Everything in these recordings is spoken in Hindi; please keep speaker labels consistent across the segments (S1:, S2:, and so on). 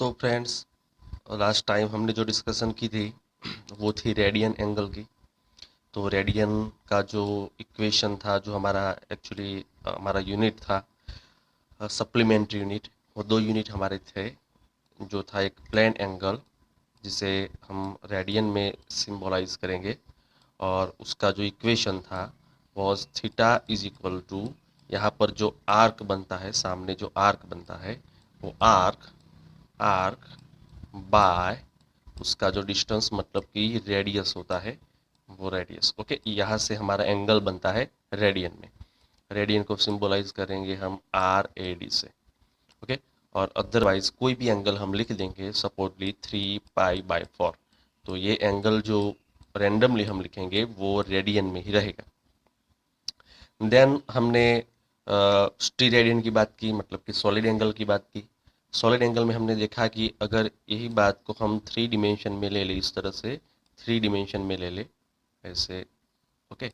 S1: तो फ्रेंड्स, लास्ट टाइम हमने जो डिस्कशन की थी वो थी रेडियन एंगल की। तो रेडियन का जो इक्वेशन था, जो हमारा एक्चुअली हमारा यूनिट था, सप्लीमेंट्री यूनिट, वो दो यूनिट हमारे थे। जो था एक प्लेन एंगल, जिसे हम रेडियन में सिंबलाइज करेंगे, और उसका जो इक्वेशन था was theta is equal to, यहाँ पर जो आर्क बनता है, सामने जो आर्क बनता है वो आर्क आर्क बाय उसका जो डिस्टेंस, मतलब कि रेडियस होता है, वो रेडियस। ओके, यहाँ से हमारा एंगल बनता है रेडियन में। रेडियन को सिंबलाइज करेंगे हम आर ए डी से। ओके, और अदरवाइज कोई भी एंगल हम लिख देंगे, सपोर्टली 3 पाई/4। तो ये एंगल जो रेंडमली हम लिखेंगे वो रेडियन में ही रहेगा। देन हमने स्टीरेडियन की बात की, मतलब कि सॉलिड एंगल की बात की। सॉलिड एंगल में हमने देखा कि अगर यही बात को हम 3 डिमेंशन में ले ले, इस तरह से 3 डिमेंशन में ले ले, ऐसे। ओके,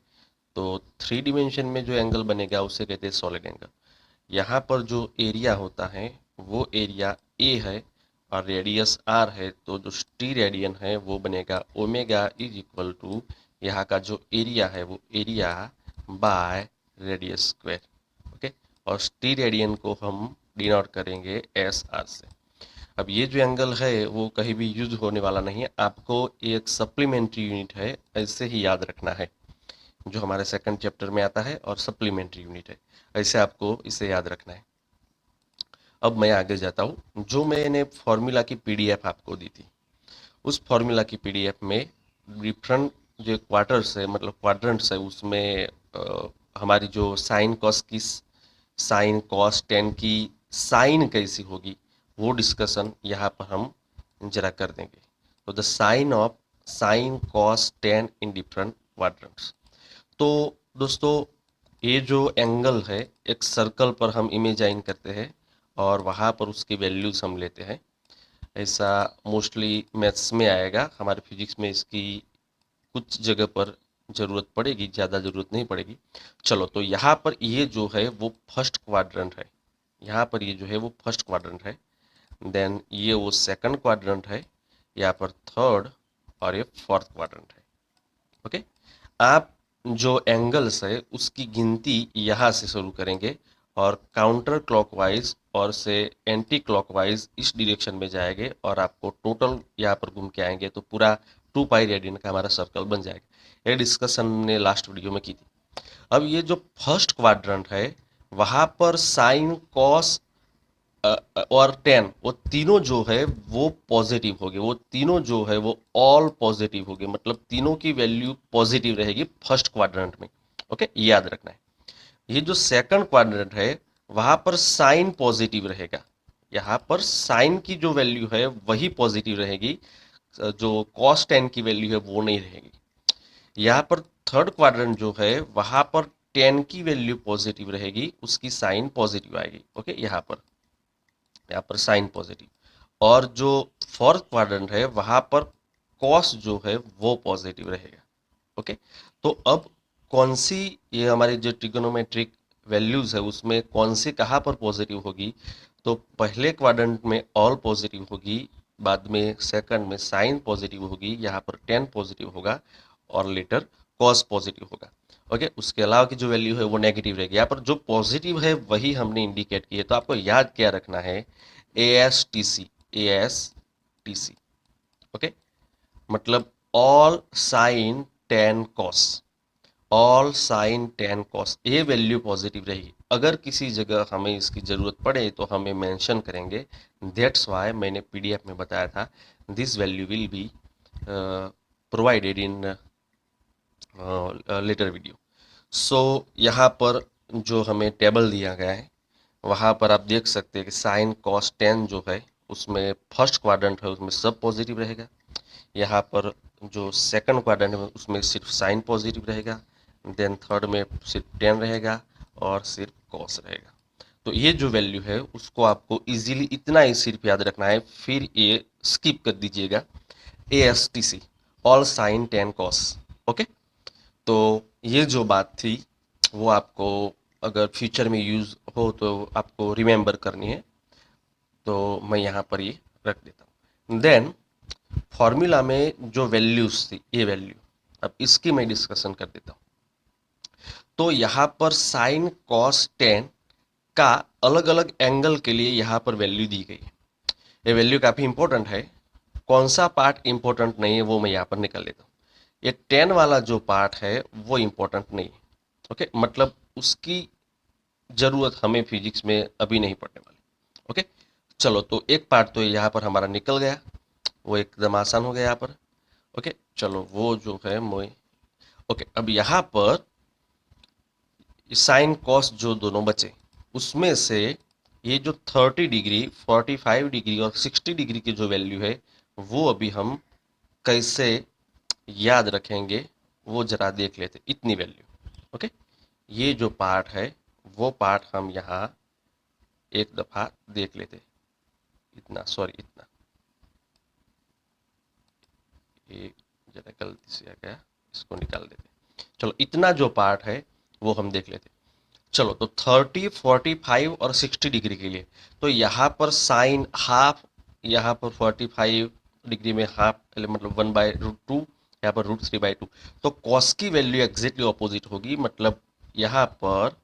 S1: तो 3 डिमेंशन में जो एंगल बनेगा उसे कहते हैं सॉलिड एंगल। यहाँ पर जो एरिया होता है वो एरिया ए है और रेडियस आर है, तो जो टी रेडियन है वो बनेगा ओमेगा इज इक्वल टू, यहाँ का जो एरिया है वो area by radius square. Okay, और टी रेडियन को हम डिनोट करेंगे एस आर से। अब ये जो एंगल है वो कहीं भी यूज होने वाला नहीं है, आपको एक सप्लीमेंट्री यूनिट है, ऐसे ही याद रखना है, जो हमारे सेकंड चैप्टर में आता है, और सप्लीमेंट्री यूनिट है, ऐसे आपको इसे याद रखना है। अब मैं आगे जाता हूँ। जो मैंने फॉर्मूला की पीडीएफ आपको दी थी, उस फॉर्मूला की पीडीएफ में डिफरेंट जो क्वार्टर्स है, मतलब क्वाड्रेंट्स है, उसमें हमारी जो साइन कॉस टेन की साइन कैसी होगी, वो डिस्कशन यहाँ पर हम जरा कर देंगे। तो the sign of sine cos tan in different quadrants. तो दोस्तों, ये जो एंगल है, एक सर्कल पर हम इमेजाइन करते हैं और वहाँ पर उसकी वैल्यूज हम लेते हैं। ऐसा मोस्टली मैथ्स में आएगा, हमारे फिजिक्स में इसकी कुछ जगह पर ज़रूरत पड़ेगी, ज़्यादा ज़रूरत नहीं पड़ेगी। चलो, तो यहाँ पर ये जो है वो फर्स्ट क्वाड्रेंट है, यहाँ पर ये जो है वो फर्स्ट क्वाड्रेंट है। देन ये वो सेकंड क्वाड्रेंट है, यहाँ पर थर्ड, और ये फोर्थ क्वाड्रेंट है। ओके, आप जो एंगल्स है उसकी गिनती यहाँ से शुरू करेंगे और काउंटर क्लॉकवाइज और से एंटी क्लॉकवाइज इस डायरेक्शन में जाएंगे, और आपको टोटल यहाँ पर घूम के आएंगे तो पूरा 2 पाई रेडियन का हमारा सर्कल बन जाएगा। ये डिस्कशन हमने लास्ट वीडियो में की थी। अब ये जो फर्स्ट क्वाड्रेंट है, वहाँ पर साइन कॉस और टेन, वो तीनों जो है वो पॉजिटिव हो गए, वो तीनों जो है वो ऑल पॉजिटिव हो गए, मतलब तीनों की वैल्यू पॉजिटिव रहेगी फर्स्ट क्वाड्रेंट में। ओके, याद रखना है। ये जो सेकंड क्वाड्रेंट है, वहां पर साइन पॉजिटिव रहेगा, यहाँ पर साइन की जो वैल्यू है वही पॉजिटिव रहेगी, जो कॉस टेन की वैल्यू है वो नहीं रहेगी। यहाँ पर थर्ड क्वाड्रेंट जो है वहां पर टेन की वैल्यू पॉजिटिव रहेगी, उसकी साइन पॉजिटिव आएगी। ओके, यहाँ पर साइन पॉजिटिव। और जो फोर्थ क्वाड्रेंट है वहां पर कॉस जो है वो पॉजिटिव रहेगा। ओके, तो अब कौन सी, ये हमारी जो ट्रिगोनोमेट्रिक वैल्यूज है उसमें कौन सी कहाँ पर पॉजिटिव होगी, तो पहले क्वाड्रेंट में ऑल पॉजिटिव होगी, बाद में सेकंड में साइन पॉजिटिव होगी, यहाँ पर टेन पॉजिटिव होगा, और लेटर कॉस पॉजिटिव होगा। ओके, उसके अलावा की जो वैल्यू है वो नेगेटिव रहेगी। यहाँ पर जो पॉजिटिव है वही हमने इंडिकेट की है, तो आपको याद क्या रखना है, A S T C, A S T C. Okay, मतलब all sine tan cos, all sine tan cos, ये वैल्यू पॉजिटिव रहेगी। अगर किसी जगह हमें इसकी ज़रूरत पड़े तो हमें मेंशन करेंगे। दैट्स वाई मैंने पीडीएफ में बताया था, this value will be provided in later video. So यहाँ पर जो हमें टेबल दिया गया है, वहाँ पर आप देख सकते हैं कि साइन कॉस टेन जो है उसमें फर्स्ट क्वाड्रेंट है उसमें सब पॉजिटिव रहेगा। यहाँ पर जो सेकंड क्वाड्रेंट में उसमें सिर्फ साइन पॉजिटिव रहेगा। देन थर्ड में सिर्फ टेन रहेगा और सिर्फ कॉस रहेगा। तो ये जो वैल्यू है उसको आपको इजीली इतना ही सिर्फ याद रखना है, फिर ये स्किप कर दीजिएगा, A S T C, all sine tan cos. Okay, तो ये जो बात थी वो आपको अगर फ्यूचर में यूज़ हो तो आपको रिमेंबर करनी है। तो मैं यहाँ पर ये रख देता हूँ। देन फॉर्मूला में जो वैल्यूज थी, ये वैल्यू, अब इसकी मैं डिस्कशन कर देता हूँ। तो यहाँ पर साइन कॉस टेन का अलग अलग एंगल के लिए यहाँ पर वैल्यू दी गई है। ये वैल्यू काफ़ी इंपॉर्टेंट है। कौन सा पार्ट इंपॉर्टेंट नहीं है वो मैं यहाँ पर निकाल लेता हूँ। ये टेन वाला जो पार्ट है वो इंपॉर्टेंट नहीं है। ओके, मतलब उसकी जरूरत हमें फिजिक्स में अभी नहीं पड़ने वाली। ओके, चलो तो एक पार्ट तो यहाँ पर हमारा निकल गया, वो एकदम आसान हो गया यहाँ पर। ओके, चलो वो जो है मैं, ओके, अब यहाँ पर साइन कॉस जो दोनों बचे, उसमें से ये जो 30 डिग्री, 45 डिग्री और 60 डिग्री की जो वैल्यू है वो अभी हम कैसे याद रखेंगे वो जरा देख लेते। इतनी वैल्यू, ओके, ये जो पार्ट है वो पार्ट हम यहाँ एक दफा देख लेते। इतना, सॉरी, इतना, ये जरा गलती से आ गया, इसको निकाल देते। चलो इतना जो पार्ट है वो हम देख लेते। चलो तो 30, 45 और 60 डिग्री के लिए तो यहाँ पर साइन हाफ, यहाँ पर 45 डिग्री में हाफ, मतलब 1/√2, यहाँ पर √3/2। तो कॉस की वैल्यू एग्जैक्टली ऑपोजिट होगी, मतलब यहाँ पर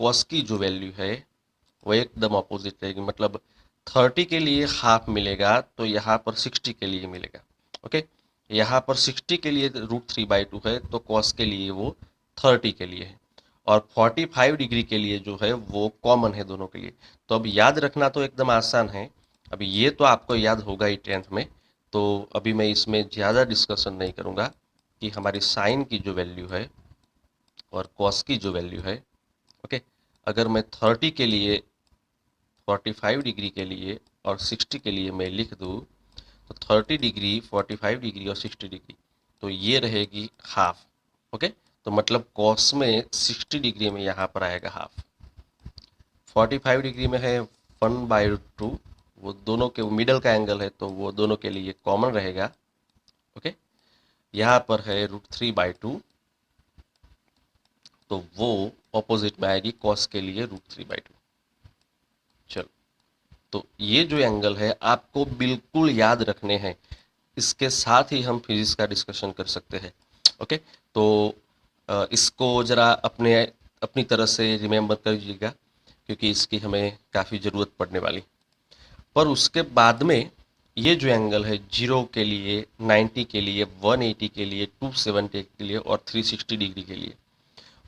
S1: कॉस की जो वैल्यू है वो एकदम ऑपोजिट रहेगी। मतलब 30 के लिए हाफ मिलेगा तो यहाँ पर 60 के लिए मिलेगा। ओके, यहाँ पर 60 के लिए √3/2 है तो कॉस के लिए वो 30 के लिए है, और 45 डिग्री के लिए जो है वो कॉमन है दोनों के लिए। तो अब याद रखना तो एकदम आसान है। अभी ये तो आपको याद होगा ही 10th में, तो अभी मैं इसमें ज़्यादा डिस्कशन नहीं करूँगा कि हमारी साइन की जो वैल्यू है और कॉस की जो वैल्यू है। ओके, अगर मैं 30 के लिए, 45 डिग्री के लिए और 60 के लिए मैं लिख दूँ, तो 30 डिग्री, 45 डिग्री और 60 डिग्री, तो ये रहेगी हाफ। ओके, तो मतलब कॉस में 60 डिग्री में यहाँ पर आएगा हाफ, 45 डिग्री में है 1/2, वो दोनों के मिडल का एंगल है तो वो दोनों के लिए कॉमन रहेगा। ओके, यहाँ पर है √3/2, तो वो ऑपोजिट में आएगी कॉस के लिए √3/2। चलो, तो ये जो एंगल है आपको बिल्कुल याद रखने हैं, इसके साथ ही हम फिजिक्स का डिस्कशन कर सकते हैं। ओके, तो इसको ज़रा अपनी तरह से रिमेम्बर कर लीजिएगा, क्योंकि इसकी हमें काफ़ी ज़रूरत पड़ने वाली। पर उसके बाद में ये जो एंगल है 0 के लिए, 90 के लिए, 180 के लिए, 270 के लिए और 360 डिग्री के लिए,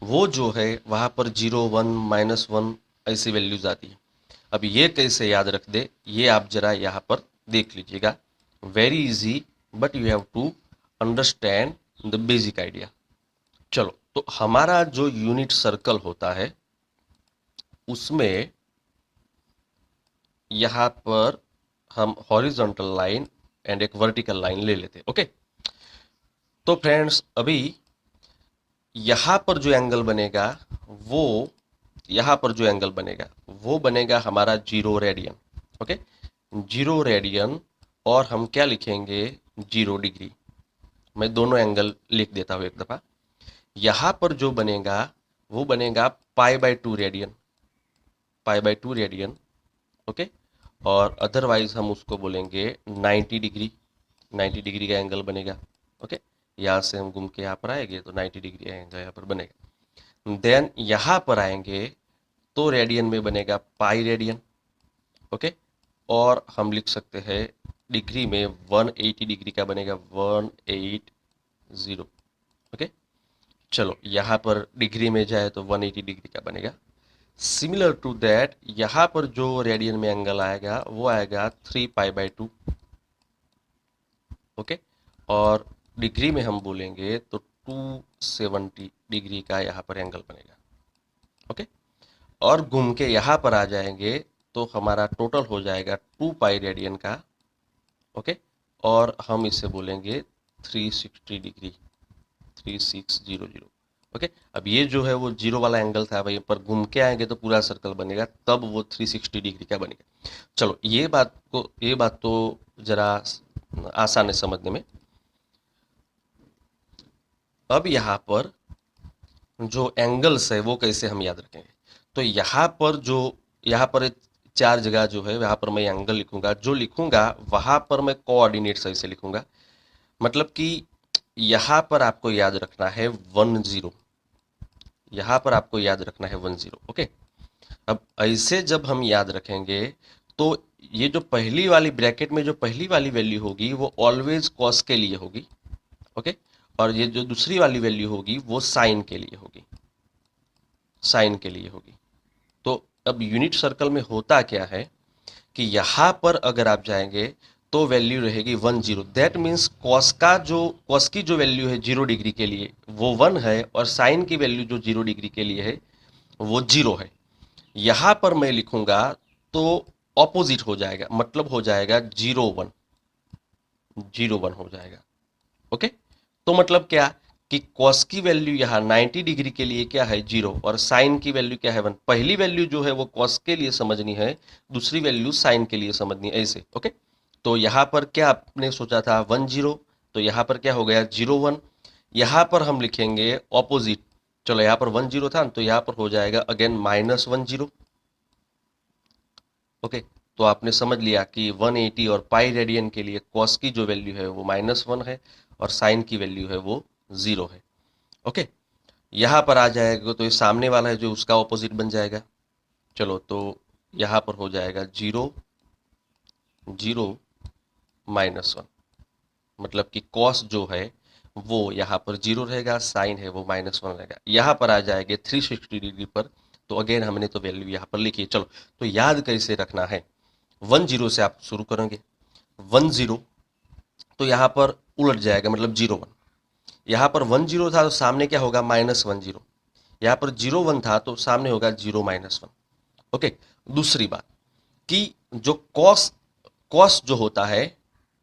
S1: वो जो है वहाँ पर 0, 1, -1 ऐसी वैल्यूज आती है। अब ये कैसे याद रख दे, ये आप जरा यहाँ पर देख लीजिएगा। Very easy, but you have to understand the basic idea. चलो, तो हमारा जो यूनिट सर्कल होता है उसमें यहाँ पर हम हॉरिजॉन्टल लाइन एंड एक वर्टिकल लाइन ले लेते हैं। ओके, तो फ्रेंड्स अभी यहाँ पर जो एंगल बनेगा वो, यहाँ पर जो एंगल बनेगा वो बनेगा हमारा 0 रेडियन। ओके, 0 रेडियन, और हम क्या लिखेंगे, 0 डिग्री। मैं दोनों एंगल लिख देता हूँ एक दफ़ा। यहाँ पर जो बनेगा वो बनेगा π/2 रेडियन, π/2 रेडियन। ओके, और अदरवाइज हम उसको बोलेंगे 90 डिग्री, 90 डिग्री का एंगल बनेगा। ओके, यहाँ से हम घूम के यहाँ पर आएंगे तो 90 डिग्री एंगल यहाँ पर बनेगा। देन यहाँ पर आएंगे तो रेडियन में बनेगा पाई रेडियन। ओके, और हम लिख सकते हैं डिग्री में 180 डिग्री का बनेगा 180। ओके, चलो यहाँ पर डिग्री में जाए तो 180 डिग्री का बनेगा। सिमिलर टू दैट यहाँ पर जो रेडियन में एंगल आएगा वो आएगा 3π/2। ओके, और डिग्री में हम बोलेंगे तो 270 डिग्री का यहाँ पर एंगल बनेगा। ओके, और घूम के यहाँ पर आ जाएंगे तो हमारा टोटल हो जाएगा 2π रेडियन का। ओके, और हम इसे बोलेंगे 360 डिग्री, 3600। ओके, अब ये जो है वो 0 वाला एंगल था भाई, पर घूम के आएंगे तो पूरा सर्कल बनेगा, तब वो 360 डिग्री का बनेगा। चलो, ये बात तो जरा आसान है समझने में। अब यहाँ पर जो एंगल्स है वो कैसे हम याद रखेंगे, तो यहाँ पर जो, यहाँ पर एक चार जगह जो है वहाँ पर मैं एंगल लिखूंगा, जो लिखूंगा वहाँ पर मैं कोऑर्डिनेट्स ऐसे लिखूंगा। मतलब कि यहाँ पर आपको याद रखना है 10, यहाँ पर आपको याद रखना है 10, ओके। अब ऐसे जब हम याद रखेंगे तो ये जो पहली वाली ब्रैकेट में जो पहली वाली वैल्यू होगी वो ऑलवेज कॉस के लिए होगी, ओके। और ये जो दूसरी वाली वैल्यू होगी वो साइन के लिए होगी, साइन के लिए होगी। तो अब यूनिट सर्कल में होता क्या है कि यहाँ पर अगर आप जाएंगे तो वैल्यू रहेगी 10। दैट मीन्स कॉस की जो वैल्यू है 0 डिग्री के लिए वो 1 है, और साइन की वैल्यू जो 0 डिग्री के लिए है वो 0 है। यहाँ पर मैं लिखूंगा तो ऑपोजिट हो जाएगा, मतलब हो जाएगा 0 1, 0 1 हो जाएगा, ओके। तो मतलब क्या कि कॉस की वैल्यू यहाँ 90 डिग्री के लिए क्या है 0, और साइन की वैल्यू क्या है 1। पहली वैल्यू जो है वो कॉस के लिए समझनी है, दूसरी वैल्यू साइन के लिए समझनी है, ऐसे, ओके। तो यहाँ पर क्या आपने सोचा था 10, तो यहाँ पर क्या हो गया 0 1। यहाँ पर हम लिखेंगे ऑपोजिट, चलो यहाँ पर 10 था तो यहाँ पर हो जाएगा अगेन -10, ओके। तो आपने समझ लिया कि 180 और पाई रेडियन के लिए कॉस की जो वैल्यू है वो -1 है, और साइन की वैल्यू है वो 0 है, ओके। यहाँ पर आ जाएगा तो ये सामने वाला है जो उसका ऑपोजिट बन जाएगा। चलो तो यहाँ पर हो जाएगा 0 0 -1, मतलब कि कॉस जो है वो यहाँ पर 0 रहेगा, साइन है वो -1 रहेगा। यहाँ पर आ जाएंगे 360 डिग्री पर, तो अगेन हमने तो वैल्यू यहाँ पर लिखी है। चलो तो याद कैसे रखना है, 10 से आप शुरू करेंगे, 10 तो यहाँ पर उलट जाएगा, मतलब 0 1। यहाँ पर 10 था तो सामने क्या होगा -10। यहाँ पर 0 1 था तो सामने होगा 0 -1, ओके। दूसरी बात कि जो कॉस कॉस जो होता है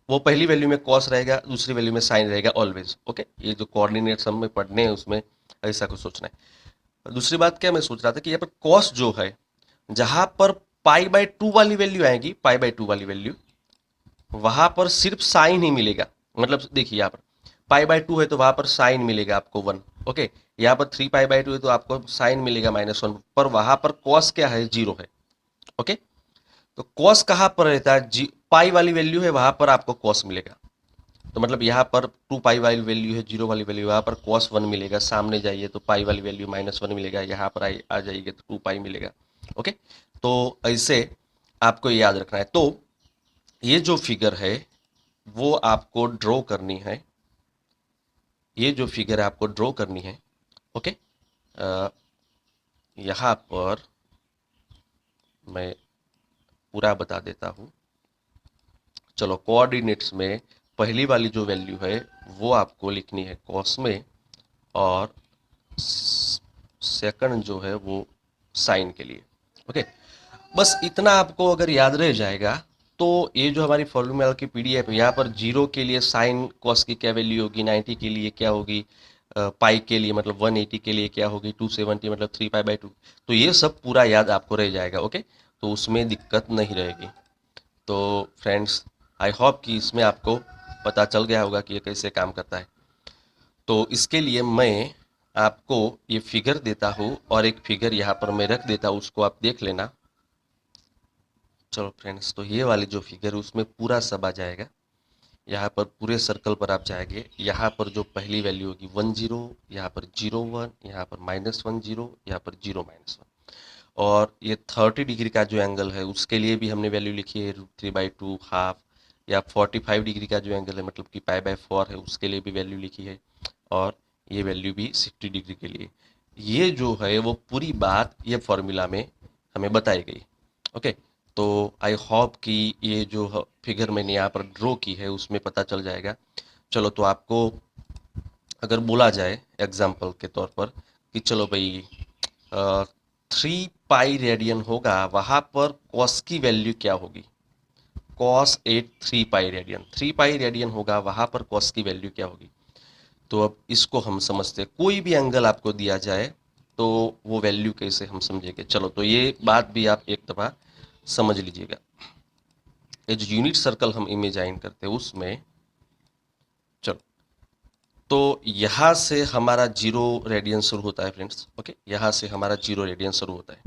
S1: वो पहली वैल्यू में कॉस रहेगा, दूसरी वैल्यू में साइन रहेगा ऑलवेज, ओके। ये जो कोऑर्डिनेट्स हमें पढ़ने हैं उसमें ऐसा कुछ सोचना है। दूसरी बात क्या मैं सोच रहा था कि यहाँ पर कॉस जो है, जहां पर π/2 वाली वैल्यू आएगी, π/2 वाली वैल्यू, वहां पर सिर्फ साइन ही मिलेगा। मतलब देखिए यहाँ पर π/2 है तो वहां पर साइन मिलेगा आपको 1, ओके। यहाँ पर 3π/2 है तो आपको साइन मिलेगा -1, पर वहां पर कॉस क्या है 0 है, ओके। तो कॉस कहाँ पर रहता है, पाई वाली वैल्यू है वहां पर आपको कॉस मिलेगा। तो मतलब यहाँ पर 2 पाई वाली वैल्यू है, 0 वाली वैल्यू, यहाँ पर कॉस 1 मिलेगा। सामने जाइए तो पाई वाली वैल्यू -1 मिलेगा, यहाँ पर आ जाइए तो 2 पाई मिलेगा, ओके। तो ऐसे आपको याद रखना है। तो ये जो फिगर है वो आपको ड्रॉ करनी है, ये जो फिगर है आपको ड्रॉ करनी है, ओके। यहाँ पर मैं पूरा बता देता हूँ। चलो कोऑर्डिनेट्स में पहली वाली जो वैल्यू है वो आपको लिखनी है कॉस में, और सेकंड जो है वो साइन के लिए, ओके। बस इतना आपको अगर याद रह जाएगा तो ये जो हमारी फॉर्मूला की पीडीएफ है, यहाँ पर 0 के लिए साइन कॉस की क्या वैल्यू होगी, 90 के लिए क्या होगी, पाई के लिए मतलब 180 के लिए क्या होगी, 270 मतलब 3π/2, तो ये सब पूरा याद आपको रह जाएगा, ओके। तो उसमें दिक्कत नहीं रहेगी। तो फ्रेंड्स, आई होप कि इसमें आपको पता चल गया होगा कि ये कैसे काम करता है। तो इसके लिए मैं आपको ये फिगर देता हूँ, और एक फिगर यहाँ पर मैं रख देता हूँ, उसको आप देख लेना। चलो फ्रेंड्स, तो ये वाली जो फिगर है उसमें पूरा सब आ जाएगा। यहाँ पर पूरे सर्कल पर आप जाएंगे, यहाँ पर जो पहली वैल्यू होगी 10, यहाँ पर 0 1, यहाँ पर -10, यहाँ पर 0 -1, और ये 30 डिग्री का जो एंगल है उसके लिए भी हमने वैल्यू लिखी है √3/2 हाफ, या 45 डिग्री का जो एंगल है मतलब कि π/4 है उसके लिए भी वैल्यू लिखी है, और ये वैल्यू भी 60 डिग्री के लिए। ये जो है वो पूरी बात ये फॉर्मूला में हमें बताई गई, ओके। तो आई होप कि ये जो फिगर मैंने यहाँ पर ड्रॉ की है उसमें पता चल जाएगा। चलो तो आपको अगर बोला जाए एग्जाम्पल के तौर पर कि चलो भाई 3 पाई रेडियन होगा, वहां पर कॉस की वैल्यू क्या होगी, cos 3 pi radian, 3 pi radian होगा वहां पर कॉस की वैल्यू क्या होगी। तो अब इसको हम समझते हैं, कोई भी एंगल आपको दिया जाए तो वो वैल्यू कैसे हम समझेंगे। चलो तो ये बात भी आप एक दफा समझ लीजिएगा। ये जो यूनिट सर्कल हम इमेजाइन करते हैं उसमें, चलो तो यहाँ से हमारा 0 रेडियन शुरू होता है फ्रेंड्स, ओके। यहाँ से हमारा 0 रेडियन शुरू होता है।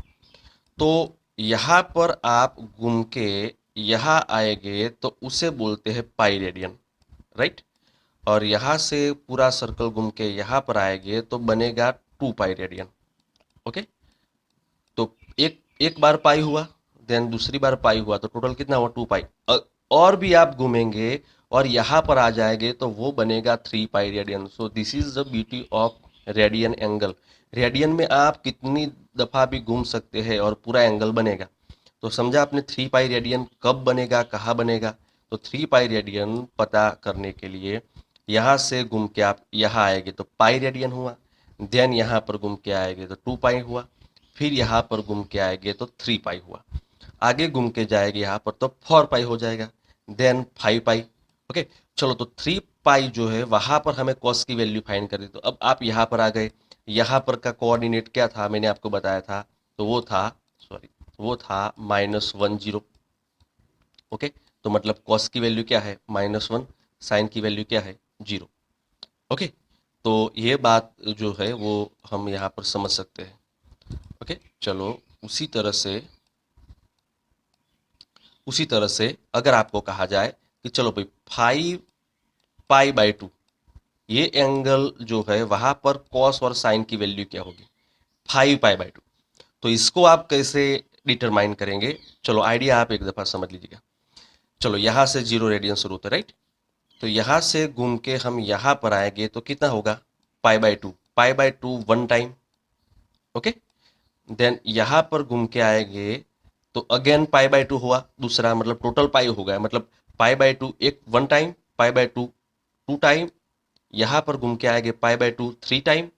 S1: तो यहाँ पर आप घूम के यहाँ आएंगे तो उसे बोलते हैं पाई रेडियन, राइट। और यहाँ से पूरा सर्कल घूम के यहाँ पर आएंगे तो बनेगा 2 पाई रेडियन। ओके, तो एक एक बार पाई हुआ, देन दूसरी बार पाई हुआ, तो टोटल कितना हुआ 2 पाई। और भी आप घूमेंगे और यहाँ पर आ जाएंगे तो वो बनेगा 3 pi radian. So this is the beauty of radian angle. Radian में आप कितनी दफा भी घूम सकते हैं और पूरा एंगल बनेगा। तो समझा आपने 3 पाई रेडियन कब बनेगा, कहाँ बनेगा। तो 3 पाई रेडियन पता करने के लिए यहाँ से घूम के आप यहाँ आएंगे तो पाई रेडियन हुआ, देन यहाँ पर घूम के आएंगे तो 2 पाई हुआ, फिर यहाँ पर घूम के आएंगे तो 3 पाई हुआ, आगे घूम के जाएंगे यहाँ पर तो 4 पाई हो जाएगा, देन 5 पाई। ओके, चलो तो 3 पाई जो है वहां पर हमें कॉस की वैल्यू फाइंड करनी। तो अब आप यहाँ पर आ गए, यहाँ पर का कोऑर्डिनेट क्या था मैंने आपको बताया था, तो वो था, सॉरी, वो था -10। ओके, तो मतलब कॉस की वैल्यू क्या है -1, साइन की वैल्यू क्या है 0। ओके, तो ये बात जो है वो हम यहाँ पर समझ सकते हैं। ओके, चलो उसी तरह से अगर आपको कहा जाए कि चलो भाई 5 पाई/2, ये एंगल जो है वहां पर कॉस और साइन की वैल्यू क्या होगी 5 पाई/2। तो इसको आप कैसे डिटरमाइन करेंगे, चलो आइडिया आप एक दफा समझ लीजिएगा। चलो यहाँ से 0 रेडियन शुरू होता है, राइट। तो यहाँ से घूम के हम यहाँ पर आएंगे तो कितना होगा पाई/2, पाई/2 1 टाइम। ओके, देन यहाँ पर घूम के आएंगे तो अगेन पाई/2 हुआ दूसरा, मतलब टोटल पाई हो गया, मतलब पाई/2 एक 1 टाइम, पाई/2 2 टाइम, यहाँ पर घूम के आएंगे पाई/2 3 टाइम,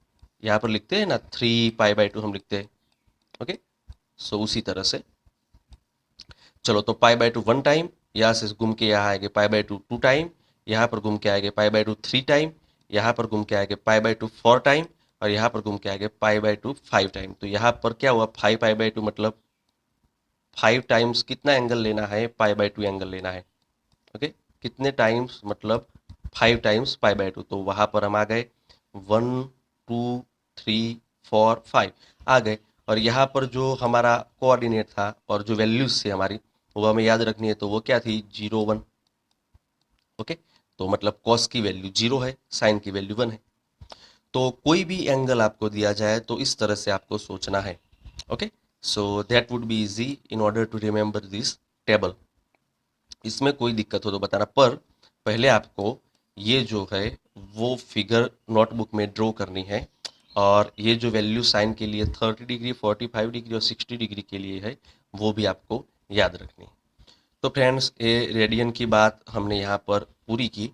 S1: यहाँ पर लिखते हैं ना 3 पाई/2 हम लिखते हैं। ओके, सो उसी तरह से चलो तो पाई/2 1 टाइम, यहाँ से घूम के यहाँ आएंगे पाई/2 2 टाइम, यहाँ पर घूम के आएंगे पाई/2 3 टाइम, यहाँ पर घूम के आएंगे पाई/2 4 टाइम, और यहाँ पर घूम के आएंगे पाई/2 5 टाइम। तो यहाँ पर क्या हुआ 5 पाई/2 मतलब 5 टाइम्स कितना एंगल लेना है पाई/2 एंगल लेना है। ओके, कितने टाइम्स मतलब 5 टाइम्स पाई/2, तो वहां पर हम आ गए 1 2 3 4 5 आ गए। और यहाँ पर जो हमारा कोऑर्डिनेट था और जो वैल्यूज थी हमारी वो हमें याद रखनी है, तो वो क्या थी 0 1। ओके, तो मतलब कॉस की वैल्यू 0 है, साइन की वैल्यू 1 है। तो कोई भी एंगल आपको दिया जाए तो इस तरह से आपको सोचना है। Okay, so that would be easy in order to remember this table. इसमें कोई दिक्कत हो तो बताना, पर पहले आपको ये जो है वो फिगर नोटबुक में ड्रॉ करनी है। और ये जो वैल्यू साइन के लिए 30 डिग्री 45 डिग्री और 60 डिग्री के लिए है वो भी आपको याद रखनी है। तो फ्रेंड्स, ये रेडियन की बात हमने यहाँ पर पूरी की।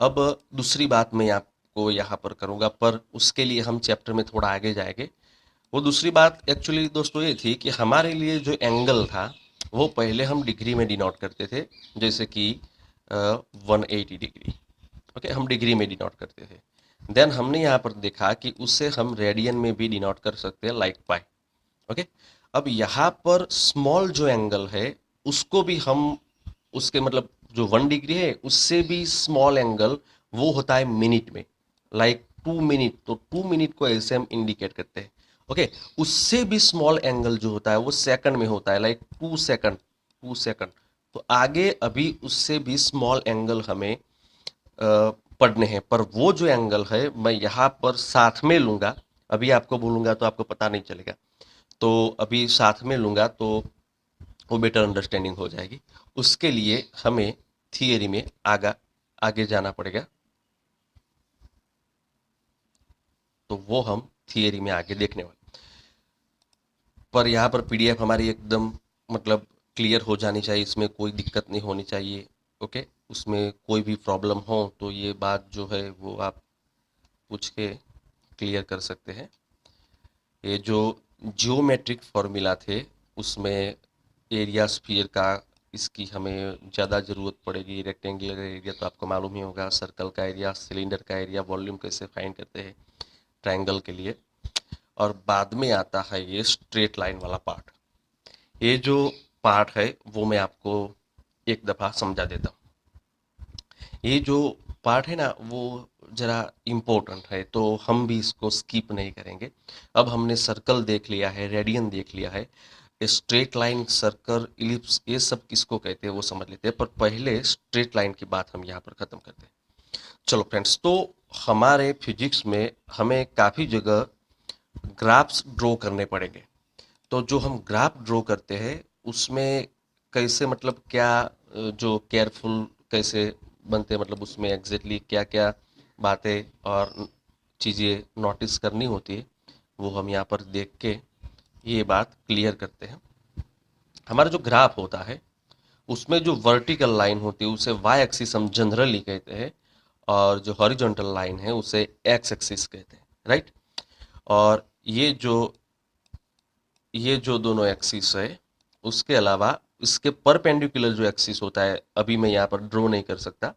S1: अब दूसरी बात मैं आपको यहाँ पर करूँगा, पर उसके लिए हम चैप्टर में थोड़ा आगे जाएंगे। वो दूसरी बात एक्चुअली दोस्तों ये थी कि हमारे लिए जो एंगल था वो पहले हम डिग्री में डिनोट करते थे, जैसे कि 180 डिग्री। ओके, हम डिग्री में डिनोट करते थे। देन हमने यहाँ पर देखा कि उससे हम रेडियन में भी डिनोट कर सकते हैं, लाइक पाई। ओके, अब यहाँ पर स्मॉल जो एंगल है उसको भी हम, उसके मतलब जो 1 डिग्री है उससे भी स्मॉल एंगल वो होता है मिनट में, लाइक 2 मिनट। तो 2 मिनट को ऐसे हम इंडिकेट करते हैं। ओके, उससे भी स्मॉल एंगल जो होता है वो सेकंड में होता है, लाइक 2 सेकंड, 2 सेकंड। तो आगे अभी उससे भी स्मॉल एंगल हमें पढ़ने हैं, पर वो जो एंगल है मैं यहाँ पर साथ में लूंगा। अभी आपको बोलूंगा तो आपको पता नहीं चलेगा, तो अभी साथ में लूंगा तो वो बेटर अंडरस्टैंडिंग हो जाएगी। उसके लिए हमें थियरी में आगे जाना पड़ेगा, तो वो हम थियरी में आगे देखने वाले। पर यहाँ पर पीडीएफ हमारी एकदम मतलब क्लियर हो जानी चाहिए, इसमें कोई दिक्कत नहीं होनी चाहिए। ओके, उसमें कोई भी प्रॉब्लम हो तो ये बात जो है वो आप पूछ के क्लियर कर सकते हैं। ये जो जियोमेट्रिक फॉर्मूला थे उसमें एरिया स्फीयर का, इसकी हमें ज़्यादा ज़रूरत पड़ेगी। रेक्टेंगुलर एरिया तो आपको मालूम ही होगा, सर्कल का एरिया, सिलेंडर का एरिया, वॉल्यूम कैसे फाइंड करते हैं ट्रायंगल के लिए। और बाद में आता है ये स्ट्रेट लाइन वाला पार्ट। ये जो पार्ट है वो मैं आपको एक दफ़ा समझा देता हूँ। ये जो पार्ट है ना वो ज़रा इम्पोर्टेंट है, तो हम भी इसको स्किप नहीं करेंगे। अब हमने सर्कल देख लिया है, रेडियन देख लिया है, स्ट्रेट लाइन, सर्कल, इलिप्स, ये सब किसको कहते हैं वो समझ लेते हैं, पर पहले स्ट्रेट लाइन की बात हम यहाँ पर खत्म करते हैं। चलो फ्रेंड्स, तो हमारे फिजिक्स में हमें काफ़ी जगह ग्राफ्स ड्रॉ करने पड़ेंगे। तो जो हम ग्राफ ड्रॉ करते हैं उसमें कैसे, मतलब क्या जो केयरफुल कैसे बनते हैं, मतलब उसमें एग्जैक्टली क्या क्या बातें और चीज़ें नोटिस करनी होती है, वो हम यहाँ पर देख के ये बात क्लियर करते हैं। हमारा जो ग्राफ होता है उसमें जो वर्टिकल लाइन होती है उसे वाई एक्सिस हम जनरली कहते हैं, और जो हॉरिजॉन्टल लाइन है उसे एक्स एक्सिस कहते हैं, राइट। और ये जो दोनों एक्सिस है, उसके अलावा इसके परपेंडिकुलर जो एक्सिस होता है, अभी मैं यहाँ पर ड्रॉ नहीं कर सकता,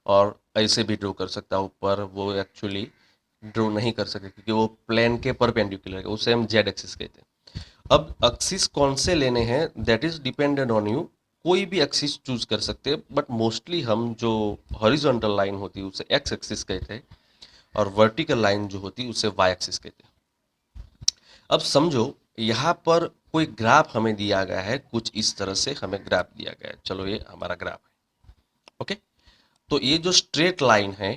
S1: और ऐसे भी ड्रॉ कर सकता हूँ, पर वो एक्चुअली ड्रॉ नहीं कर सकते क्योंकि वो प्लेन के परपेंडिकुलर है, उसे हम जेड एक्सिस कहते हैं। अब एक्सिस कौन से लेने हैं that is dependent on you, कोई भी एक्सिस चूज कर सकते हैं, बट मोस्टली हम जो हॉरिजॉन्टल लाइन होती है उसे एक्स एक्सिस कहते हैं, और वर्टिकल लाइन जो होती है उसे वाई एक्सिस कहते हैं। अब समझो यहाँ पर कोई ग्राफ हमें दिया गया है, कुछ इस तरह से हमें ग्राफ दिया गया है। चलो ये हमारा ग्राफ है, ओके। तो ये जो स्ट्रेट लाइन है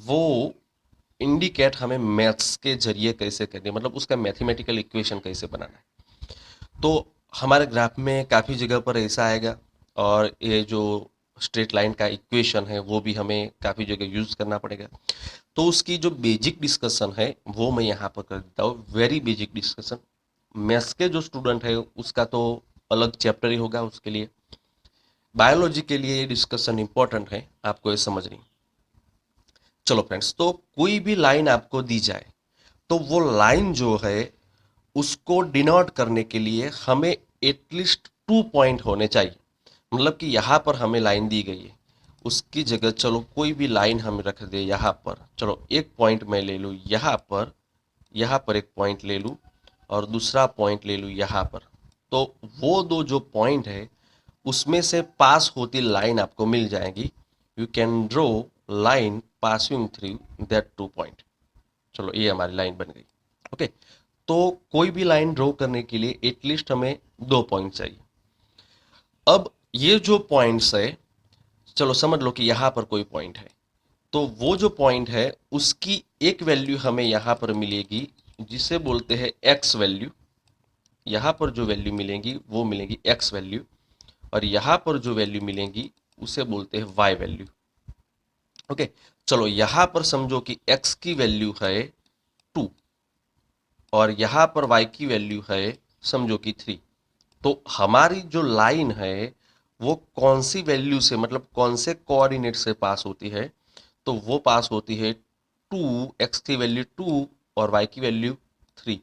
S1: वो इंडिकेट हमें मैथ्स के जरिए कैसे करनी है, मतलब उसका मैथमेटिकल इक्वेशन कैसे बनाना है। तो हमारे ग्राफ में काफ़ी जगह पर ऐसा आएगा, और ये जो स्ट्रेट लाइन का इक्वेशन है वो भी हमें काफ़ी जगह यूज़ करना पड़ेगा। तो उसकी जो बेसिक डिस्कशन है वो मैं यहाँ पर कर देता हूँ, वेरी बेसिक डिस्कशन। मैथ्स के जो स्टूडेंट है उसका तो अलग चैप्टर ही होगा उसके लिए, बायोलॉजी के लिए ये डिस्कशन इंपॉर्टेंट है, आपको ये समझनी। चलो फ्रेंड्स, तो कोई भी लाइन आपको दी जाए तो वो लाइन जो है उसको डिनोट करने के लिए हमें एटलीस्ट 2 पॉइंट होने चाहिए। मतलब कि यहाँ पर हमें लाइन दी गई है, उसकी जगह चलो कोई भी लाइन हम रख दे यहाँ पर, चलो एक पॉइंट मैं ले लूँ यहाँ पर एक पॉइंट ले लूँ, और दूसरा पॉइंट ले लूँ यहाँ पर। तो वो दो जो पॉइंट है उसमें से पास होती लाइन आपको मिल जाएगी। You can draw line passing through that 2 point. चलो ये हमारी लाइन बन गई, ओके। तो कोई भी लाइन ड्रॉ करने के लिए एटलीस्ट हमें 2 पॉइंट चाहिए। अब ये जो पॉइंट्स है, चलो समझ लो कि यहाँ पर कोई पॉइंट है, तो वो जो पॉइंट है उसकी एक वैल्यू हमें यहाँ पर मिलेगी जिसे बोलते हैं एक्स वैल्यू। यहाँ पर जो वैल्यू मिलेगी वो मिलेगी एक्स वैल्यू, और यहाँ पर जो वैल्यू मिलेगी उसे बोलते हैं वाई वैल्यू, ओके। चलो यहाँ पर समझो कि एक्स की वैल्यू है 2, और यहाँ पर वाई की वैल्यू है समझो कि 3। तो हमारी जो लाइन है वो कौन सी वैल्यू से, मतलब कौन से कोऑर्डिनेट से पास होती है, तो वो पास होती है 2, एक्स की वैल्यू 2 और वाई की वैल्यू 3।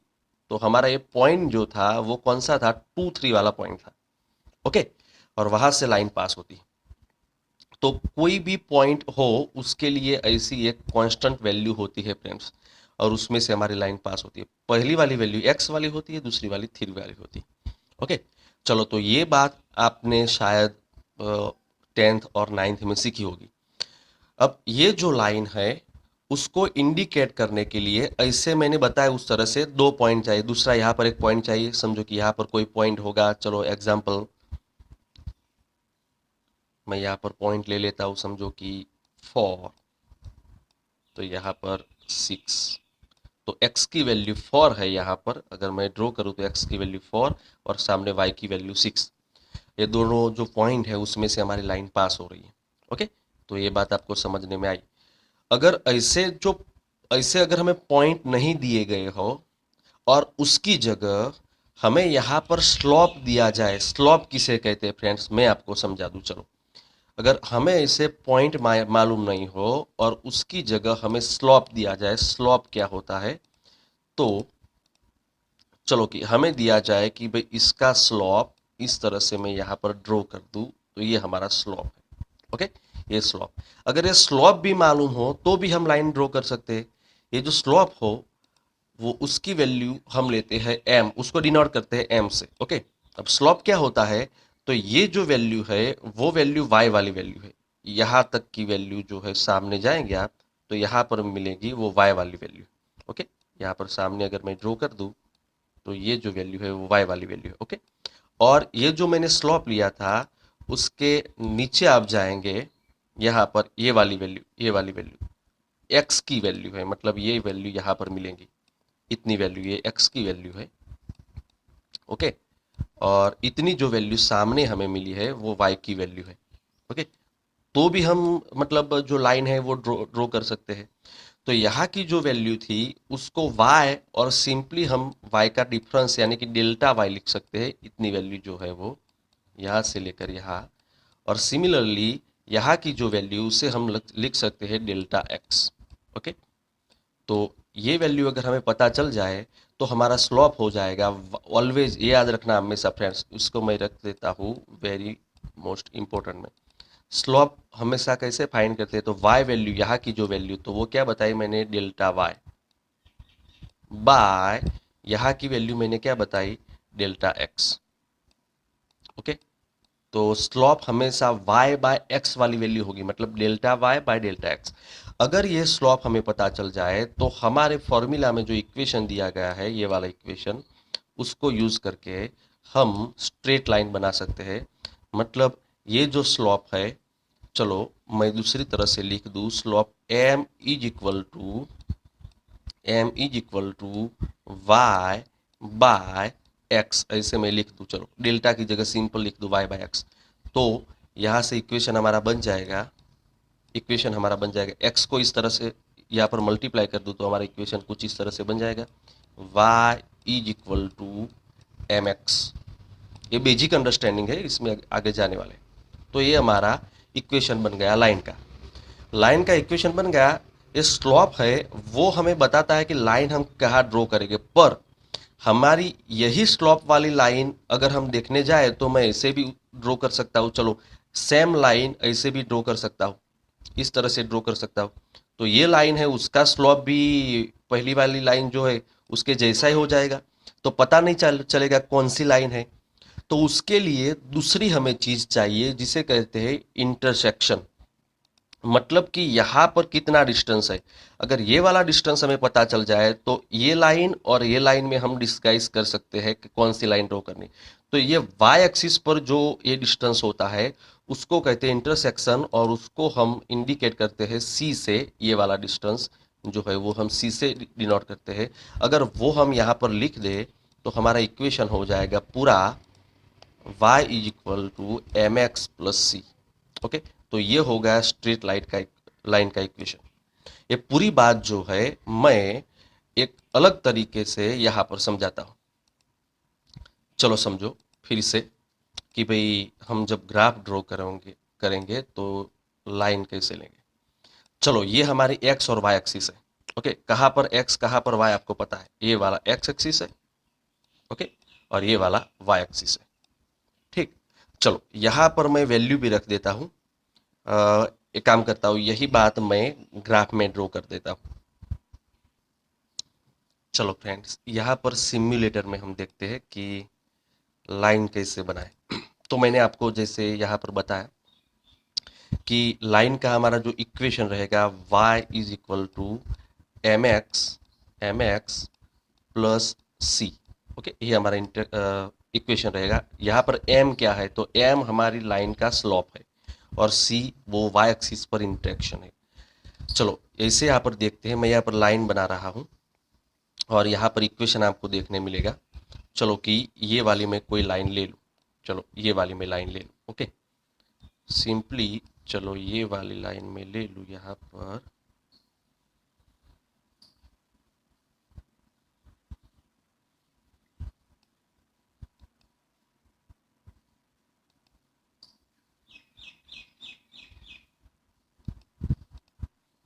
S1: तो हमारा ये पॉइंट जो था वो कौन सा था, 2 3 वाला पॉइंट था, ओके। और वहां से लाइन पास होती है। तो कोई भी पॉइंट हो उसके लिए ऐसी एक कांस्टेंट वैल्यू होती है फ्रेंड्स, और उसमें से हमारी लाइन पास होती है। पहली वाली वैल्यू एक्स वाली होती है, दूसरी वाली 3 वाली होती है, ओके। चलो तो ये बात आपने शायद 10th और 9th में सीखी होगी। अब ये जो लाइन है उसको इंडिकेट करने के लिए ऐसे मैंने बताया उस तरह से 2 पॉइंट चाहिए, दूसरा यहाँ पर एक पॉइंट चाहिए। समझो कि यहाँ पर कोई पॉइंट होगा, चलो एग्जाम्पल मैं यहाँ पर पॉइंट ले लेता हूँ, समझो कि 4, तो यहाँ पर 6। तो x की वैल्यू 4 है यहाँ पर, अगर मैं ड्रॉ करूँ तो x की वैल्यू 4 और सामने y की वैल्यू 6। ये दोनों जो पॉइंट है उसमें से हमारी लाइन पास हो रही है, ओके। तो ये बात आपको समझने में आई। अगर ऐसे अगर हमें पॉइंट नहीं दिए गए हो और उसकी जगह हमें यहाँ पर स्लॉप दिया जाए, स्लॉप किसे कहते हैं फ्रेंड्स मैं आपको समझा दूं। चलो अगर हमें इसे पॉइंट मालूम नहीं हो और उसकी जगह हमें स्लॉप दिया जाए, स्लॉप क्या होता है, तो चलो कि हमें दिया जाए कि भाई इसका स्लॉप इस तरह से मैं यहाँ पर ड्रॉ कर दूं, तो ये हमारा स्लॉप है, ओके। ये स्लॉप, अगर ये स्लॉप भी मालूम हो तो भी हम लाइन ड्रॉ कर सकते हैं। ये जो स्लॉप हो वो उसकी वैल्यू हम लेते हैं एम, उसको डिनोट करते हैं एम से, ओके। अब स्लॉप क्या होता है, तो ये जो वैल्यू है वो वैल्यू वाई वाली वैल्यू है। यहाँ तक की वैल्यू जो है सामने जाएंगे आप तो यहाँ पर मिलेगी वो वाई वाली वैल्यू, ओके। यहाँ पर सामने अगर मैं ड्रॉ कर दूं तो ये जो वैल्यू है वो y वाली वैल्यू है। ओके, और ये जो मैंने स्लोप लिया था उसके नीचे आप जाएंगे, यहाँ पर ये वाली वैल्यू x की वैल्यू है, मतलब ये वैल्यू यहाँ पर मिलेंगी, इतनी वैल्यू ये x की वैल्यू है। ओके, और इतनी जो वैल्यू सामने हमें मिली है वो y की वैल्यू है। ओके, तो भी हम मतलब जो लाइन है वो ड्रॉ कर सकते हैं। तो यहाँ की जो वैल्यू थी उसको y और सिंपली हम y का डिफरेंस यानी कि डेल्टा y लिख सकते हैं, इतनी वैल्यू जो है वो यहाँ से लेकर यहाँ। और सिमिलरली यहाँ की जो वैल्यू उसे हम लिख सकते हैं डेल्टा x। ओके, तो ये वैल्यू अगर हमें पता चल जाए तो हमारा स्लोप हो जाएगा, ऑलवेज ये याद रखना हमेशा फ्रेंड्स, इसको मैं रख देता हूँ वेरी मोस्ट इम्पोर्टेंट में। स्लोप हमेशा कैसे फाइंड करते हैं, तो y वैल्यू यहाँ की जो वैल्यू तो वो क्या बताई मैंने, डेल्टा y बाय यहाँ की वैल्यू मैंने क्या बताई, डेल्टा x। ओके, तो स्लोप हमेशा y बाय x वाली वैल्यू होगी, मतलब delta y by delta x। अगर ये स्लोप हमें पता चल जाए तो हमारे फॉर्मूला में जो इक्वेशन दिया गया है ये वाला इक्वेशन, उसको यूज करके हम स्ट्रेट लाइन बना सकते हैं। मतलब ये जो स्लोप है, चलो मैं दूसरी तरह से लिख दूँ, slope m is equal to y by x, ऐसे मैं लिख दूँ। चलो डेल्टा की जगह सिंपल लिख दूँ y बाय एक्स। तो यहाँ से इक्वेशन हमारा बन जाएगा x को इस तरह से यहाँ पर मल्टीप्लाई कर दूँ तो हमारा इक्वेशन कुछ इस तरह से बन जाएगा, y is equal to M x. ये बेसिक अंडरस्टैंडिंग है, इसमें आगे जाने वाले। तो ये हमारा इक्वेशन बन गया लाइन का इक्वेशन बन गया। ये स्लोप है वो हमें बताता है कि लाइन हम कहाँ ड्रॉ करेंगे, पर हमारी यही स्लोप वाली लाइन अगर हम देखने जाए तो मैं ऐसे भी ड्रॉ कर सकता हूँ। चलो सेम लाइन ऐसे भी ड्रॉ कर सकता हूँ, इस तरह से ड्रॉ कर सकता हूँ। तो ये लाइन है, उसका स्लोप भी पहली वाली लाइन जो है उसके जैसा ही हो जाएगा, तो पता नहीं चलेगा कौन सी लाइन है। तो उसके लिए दूसरी हमें चीज चाहिए जिसे कहते हैं इंटरसेक्शन, मतलब कि यहाँ पर कितना डिस्टेंस है। अगर ये वाला डिस्टेंस हमें पता चल जाए तो ये लाइन और ये लाइन में हम डिस्गाइज कर सकते हैं कि कौन सी लाइन ड्रॉ करनी। तो ये वाई एक्सिस पर जो ये डिस्टेंस होता है उसको कहते हैं इंटरसेक्शन, और उसको हम इंडिकेट करते हैं सी से। ये वाला डिस्टेंस जो है वो हम सी से डिनोट करते हैं। अगर वो हम यहाँ पर लिख दे तो हमारा इक्वेशन हो जाएगा पूरा y is equal to M x plus c. Okay, तो ये हो गया स्ट्रेट लाइन का इक्वेशन। ये पूरी बात जो है मैं एक अलग तरीके से यहाँ पर समझाता हूँ। चलो समझो फिर से कि भाई हम जब ग्राफ ड्रॉ करेंगे तो लाइन कैसे लेंगे। चलो ये हमारी x और y एक्सिस है। ओके, कहाँ पर x कहाँ पर y आपको पता है, ये वाला x एक्सिस है। ओके, और ये वाला y एक्सिस है। ठीक, चलो यहाँ पर मैं वैल्यू भी रख देता हूँ। एक काम करता हूँ, यही बात मैं ग्राफ में ड्रॉ कर देता हूँ। चलो फ्रेंड्स, यहाँ पर सिम्युलेटर में हम देखते हैं कि लाइन कैसे बनाए। तो मैंने आपको जैसे यहाँ पर बताया कि लाइन का हमारा जो इक्वेशन रहेगा y is equal to M x plus c. Okay, ये हमारा इक्वेशन रहेगा। यहाँ पर m क्या है, तो m हमारी लाइन का स्लोप है और c वो y एक्सिस पर इंटरेक्शन है। चलो ऐसे यहाँ पर देखते हैं, मैं यहाँ पर लाइन बना रहा हूँ और यहाँ पर इक्वेशन आपको देखने मिलेगा। चलो कि ये वाली मैं कोई लाइन ले लूँ, चलो ये वाली मैं लाइन ले लूँ। ओके, सिंपली चलो ये वाली लाइन में ले लूँ यहाँ पर।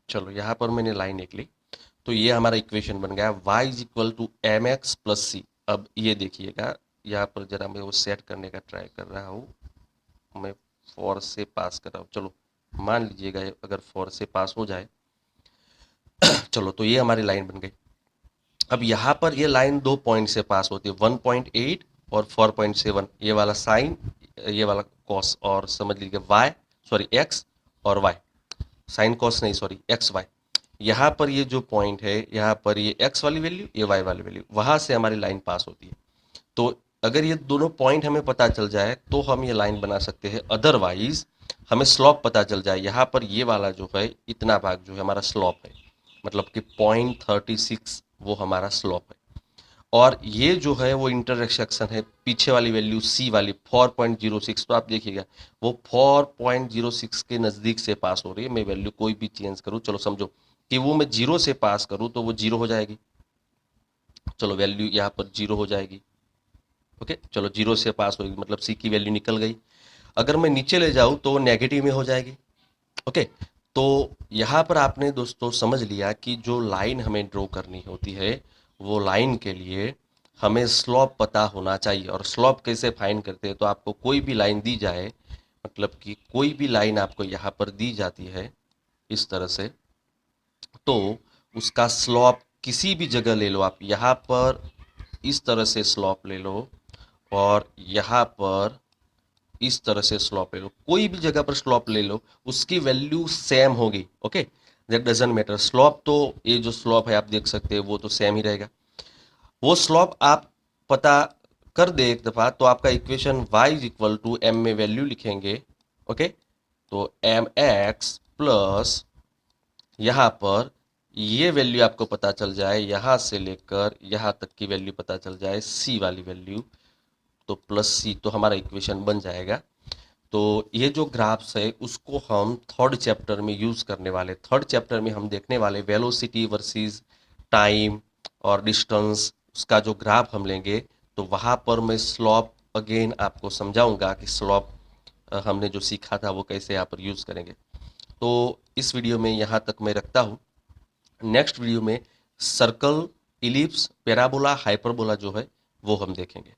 S1: चलो यहाँ पर मैंने लाइन एक ली, तो ये हमारा इक्वेशन बन गया y is equal to M x plus C. अब ये देखिएगा, यहाँ पर जरा मैं वो सेट करने का ट्राई कर रहा हूँ, मैं फॉर से पास कर रहा हूँ। चलो मान लीजिएगा अगर फॉर से पास हो जाए चलो तो ये हमारी लाइन बन गई। अब यहाँ पर ये लाइन दो पॉइंट से पास होती है, 1.8 और 4.7, ये वाला साइन ये वाला कॉस, और समझ लीजिए एक्स और वाई, साइन कॉस नहीं सॉरी एक्स वाई। यहाँ पर ये जो पॉइंट है, यहाँ पर ये x वाली वैल्यू, ये y वाली वैल्यू, वहाँ से हमारी लाइन पास होती है। तो अगर ये दोनों पॉइंट हमें पता चल जाए तो हम ये लाइन बना सकते हैं, अदरवाइज हमें स्लॉप पता चल जाए, यहाँ पर ये वाला जो है इतना भाग जो है हमारा स्लॉप है, मतलब कि 0.36 वो हमारा स्लॉप है। और ये जो है वो इंटरसेक्शन है पीछे वाली वैल्यू c वाली 4.06, तो आप देखिएगा वो 4.06 के नज़दीक से पास हो रही है। मैं वैल्यू कोई भी चेंज करूँ, चलो समझो कि वो मैं 0 से पास करूँ तो वो 0 हो जाएगी, चलो वैल्यू यहाँ पर 0 हो जाएगी। ओके, चलो 0 से पास होगी मतलब c की वैल्यू निकल गई। अगर मैं नीचे ले जाऊँ तो वो नेगेटिव में हो जाएगी। ओके, तो यहाँ पर आपने दोस्तों समझ लिया कि जो लाइन हमें ड्रॉ करनी होती है वो लाइन के लिए हमें स्लॉप पता होना चाहिए। और स्लॉप कैसे फाइंड करते हैं, तो आपको कोई भी लाइन दी जाए, मतलब कि कोई भी लाइन आपको यहाँ पर दी जाती है इस तरह से, तो उसका स्लॉप किसी भी जगह ले लो आप, यहाँ पर इस तरह से स्लॉप ले लो और यहाँ पर इस तरह से स्लॉप ले लो, कोई भी जगह पर स्लॉप ले लो, उसकी वैल्यू सेम होगी। Okay, that doesn't matter slope, तो ये जो स्लॉप है आप देख सकते हैं वो तो सेम ही रहेगा। वो स्लॉप आप पता कर दे एक दफ़ा तो आपका equation y is equal to m में वैल्यू लिखेंगे। ओके, तो एम एक्स प्लस यहाँ पर ये वैल्यू आपको पता चल जाए, यहाँ से लेकर यहाँ तक की वैल्यू पता चल जाए c वाली वैल्यू, तो प्लस c, तो हमारा इक्वेशन बन जाएगा। तो ये जो ग्राफ्स है उसको हम थर्ड चैप्टर में यूज़ करने वाले, थर्ड चैप्टर में हम देखने वाले वेलोसिटी वर्सेस टाइम और डिस्टेंस, उसका जो ग्राफ हम लेंगे तो वहाँ पर मैं स्लॉप अगेन आपको समझाऊंगा कि स्लॉप हमने जो सीखा था वो कैसे यहाँ पर यूज़ करेंगे। तो इस वीडियो में यहाँ तक मैं रखता हूँ। नेक्स्ट वीडियो में सर्कल, इलिप्स, पैराबोला, हाइपरबोला जो है वो हम देखेंगे।